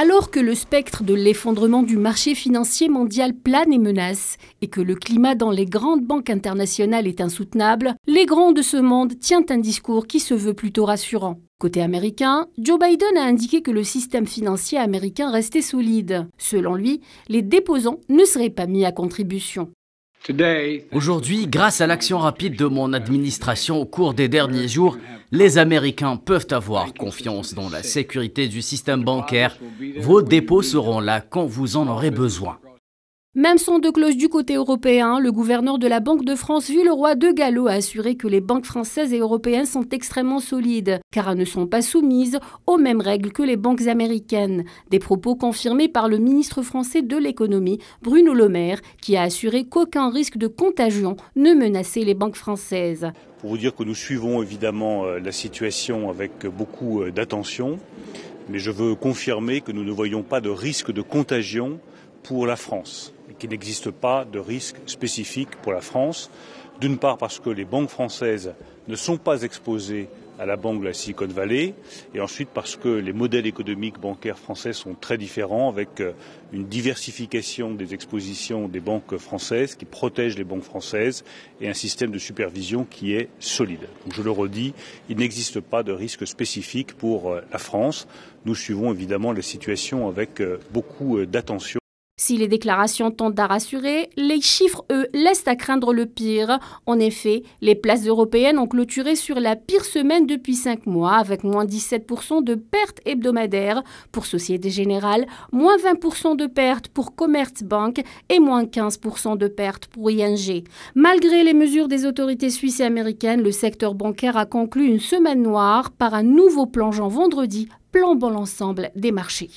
Alors que le spectre de l'effondrement du marché financier mondial plane et menace, et que le climat dans les grandes banques internationales est insoutenable, les grands de ce monde tiennent un discours qui se veut plutôt rassurant. Côté américain, Joe Biden a indiqué que le système financier américain restait solide. Selon lui, les déposants ne seraient pas mis à contribution. Aujourd'hui, grâce à l'action rapide de mon administration au cours des derniers jours, les Américains peuvent avoir confiance dans la sécurité du système bancaire. Vos dépôts seront là quand vous en aurez besoin. Même son de cloche du côté européen, le gouverneur de la Banque de France, Villeroy de Galhau, a assuré que les banques françaises et européennes sont extrêmement solides, car elles ne sont pas soumises aux mêmes règles que les banques américaines. Des propos confirmés par le ministre français de l'économie, Bruno Le Maire, qui a assuré qu'aucun risque de contagion ne menaçait les banques françaises. Pour vous dire que nous suivons évidemment la situation avec beaucoup d'attention, mais je veux confirmer que nous ne voyons pas de risque de contagion pour la France, et qu'il n'existe pas de risque spécifique pour la France, d'une part parce que les banques françaises ne sont pas exposées à la banque de la Silicon Valley, et ensuite parce que les modèles économiques bancaires français sont très différents, avec une diversification des expositions des banques françaises qui protègent les banques françaises et un système de supervision qui est solide. Donc je le redis, il n'existe pas de risque spécifique pour la France. Nous suivons évidemment la situation avec beaucoup d'attention. Si les déclarations tentent à rassurer, les chiffres, eux, laissent à craindre le pire. En effet, les places européennes ont clôturé sur la pire semaine depuis 5 mois, avec moins 17% de pertes hebdomadaires pour Société Générale, moins 20% de pertes pour Commerzbank et moins 15% de pertes pour ING. Malgré les mesures des autorités suisses et américaines, le secteur bancaire a conclu une semaine noire par un nouveau plongeon vendredi, plombant l'ensemble des marchés.